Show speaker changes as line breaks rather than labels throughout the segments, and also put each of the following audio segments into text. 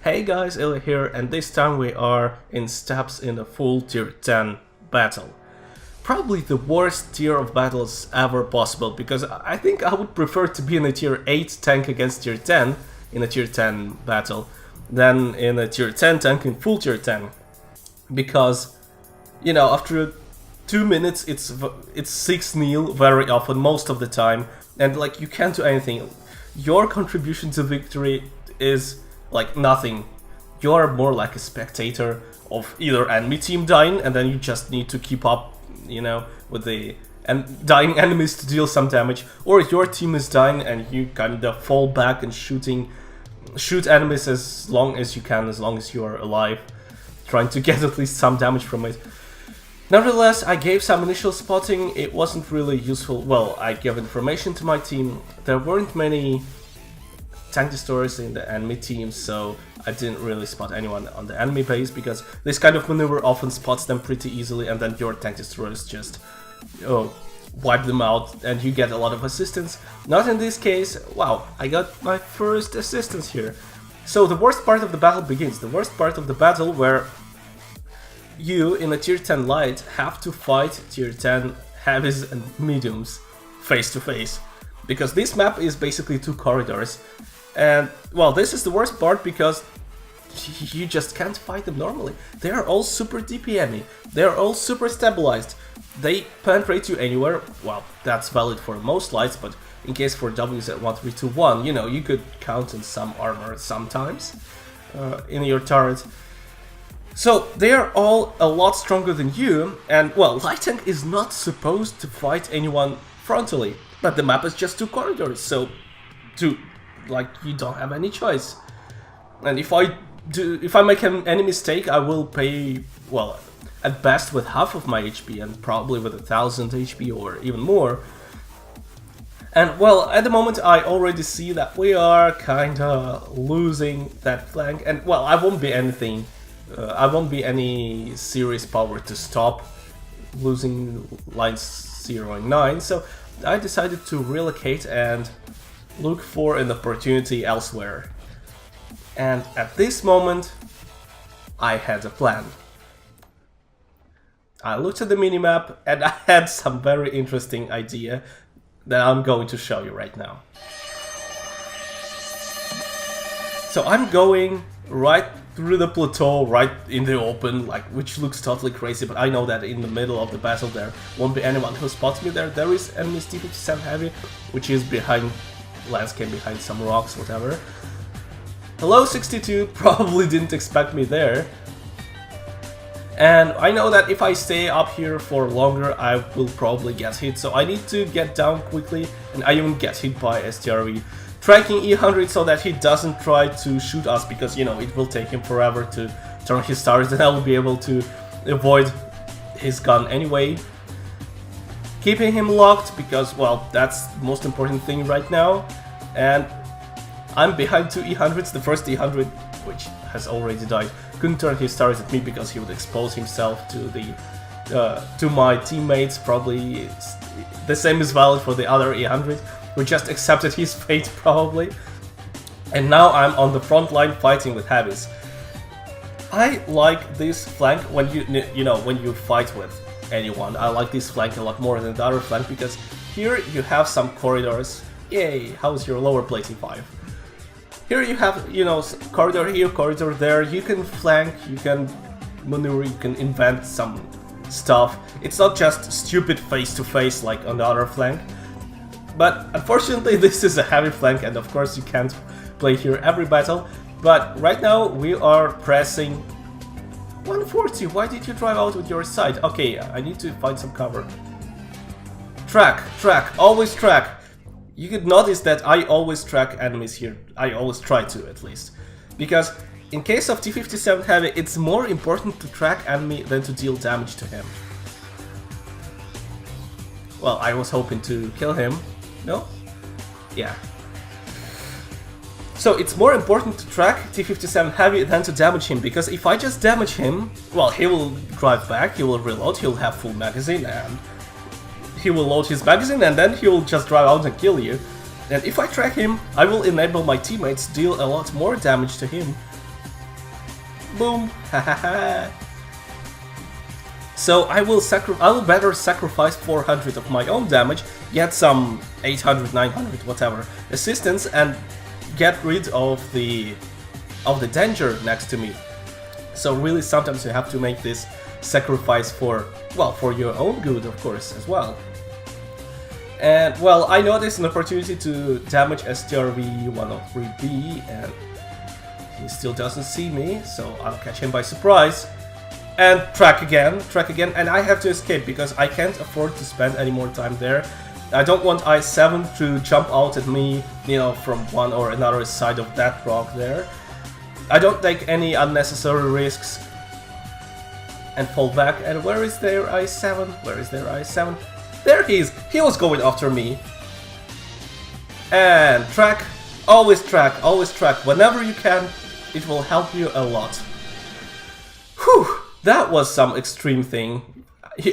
Hey guys, Ilya here, and this time we are in steps in a full tier 10 battle. Probably the worst tier of battles ever possible, because I think I would prefer to be in a tier 8 tank against tier 10 in a tier 10 battle than in a tier 10 tank in full tier 10. Because, you know, after 2 minutes it's 6-0 very often, most of the time, and like you can't do anything. Your contribution to victory is like nothing. You're more like a spectator of either enemy team dying, and then you just need to keep up, you know, with the dying enemies to deal some damage, or your team is dying and you kind of fall back and shoot enemies as long as you can, as long as you are alive, trying to get at least some damage from it. Nevertheless, I gave some initial spotting. It wasn't really useful. Well, I gave information to my team. There weren't many tank destroyers in the enemy team, so I didn't really spot anyone on the enemy base, because this kind of maneuver often spots them pretty easily, and then your tank destroyers just wipe them out and you get a lot of assistance. Not in this case. Wow, I got my first assistance here. So the worst part of the battle begins. The worst part of the battle where you in a tier 10 light have to fight tier 10 heavies and mediums face to face, because this map is basically 2 corridors. And, well, this is the worst part because you just can't fight them normally. They are all super DPM-y, they are all super stabilized, they penetrate you anywhere. Well, that's valid for most lights, but in case for Ws at 1, 3, 2, 1, you know, you could count on some armor sometimes in your turret. So they are all a lot stronger than you, and, well, light tank is not supposed to fight anyone frontally, but the map is just 2 corridors, so you don't have any choice. And if I make any mistake, I will pay, well, at best with half of my HP, and probably with 1000 HP or even more. And, well, at the moment I already see that we are kinda losing that flank, and, well, I won't be any serious power to stop losing lines 0 and 9, so I decided to relocate and look for an opportunity elsewhere. And at this moment, I had a plan. I looked at the minimap and I had some very interesting idea that I'm going to show you right now. So I'm going right through the plateau, right in the open, like, which looks totally crazy, but I know that in the middle of the battle there won't be anyone who spots me there. There is enemy T-57 heavy, which is behind landscape, behind some rocks, whatever. Hello 62, probably didn't expect me there. And I know that if I stay up here for longer, I will probably get hit, so I need to get down quickly, and I even get hit by STRV. Tracking E100 so that he doesn't try to shoot us, because, you know, it will take him forever to turn his turret, and I will be able to avoid his gun anyway. Keeping him locked, because, well, that's the most important thing right now. And I'm behind 2 E100s. The first E100, which has already died, couldn't turn his turret at me because he would expose himself to my teammates. Probably the same is valid for the other E100, who just accepted his fate probably. And now I'm on the front line fighting with heavies. I like this flank when when you fight with anyone. I like this flank a lot more than the other flank, because here you have some corridors. Yay, how's your lower plating 5? Here you have, you know, corridor here, corridor there. You can flank, you can maneuver, you can invent some stuff. It's not just stupid face-to-face like on the other flank. But unfortunately this is a heavy flank, and of course you can't play here every battle. But right now we are pressing 140. Why did you drive out with your side? Okay, I need to find some cover. Track, always track. You could notice that I always track enemies here. I always try to, at least. Because in case of T-57 heavy, it's more important to track enemy than to deal damage to him. Well, I was hoping to kill him. No? Yeah. So it's more important to track T-57 heavy than to damage him, because if I just damage him, well, he will drive back, he will reload, he'll have full magazine, and he will load his magazine, and then he will just drive out and kill you. And if I track him, I will enable my teammates deal a lot more damage to him, Boom. So I will better sacrifice 400 of my own damage, get some 800, 900, whatever assistance, and get rid of the danger next to me. So really, sometimes you have to make this sacrifice for, well, for your own good, of course, as well. And well, I noticed an opportunity to damage STRV-103B, and he still doesn't see me, so I'll catch him by surprise. And track again, and I have to escape because I can't afford to spend any more time there. I don't want I-7 to jump out at me, you know, from one or another side of that rock there. I don't take any unnecessary risks and fall back. And where is their I-7? Where is their I-7? There he is! He was going after me. And track. Always track, always track. Whenever you can, it will help you a lot. Whew! That was some extreme thing.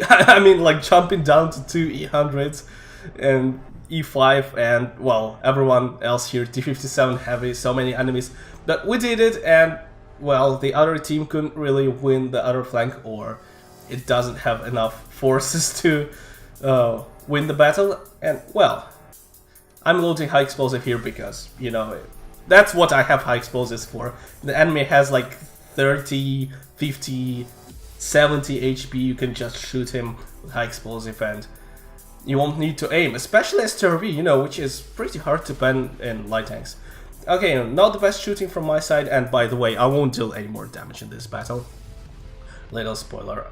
I mean, like jumping down to 2 E100s and E5 and, well, everyone else here, T57 heavy, so many enemies. But we did it, and, well, the other team couldn't really win the other flank, or it doesn't have enough forces to win the battle. And, well, I'm loading high explosive here because, you know, that's what I have high explosives for. The enemy has like 30, 50, 70 HP, you can just shoot him with high explosive and you won't need to aim, especially STRV, you know, which is pretty hard to ban in light tanks. Okay, not the best shooting from my side, and by the way, I won't deal any more damage in this battle. Little spoiler.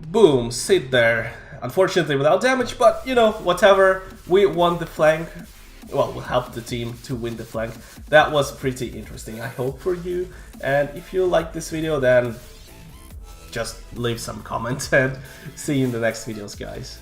Boom, sit there. Unfortunately without damage, but you know, whatever, we won the flank. Well, we'll help the team to win the flank. That was pretty interesting, I hope, for you. And if you like this video, then just leave some comments and see you in the next videos, guys.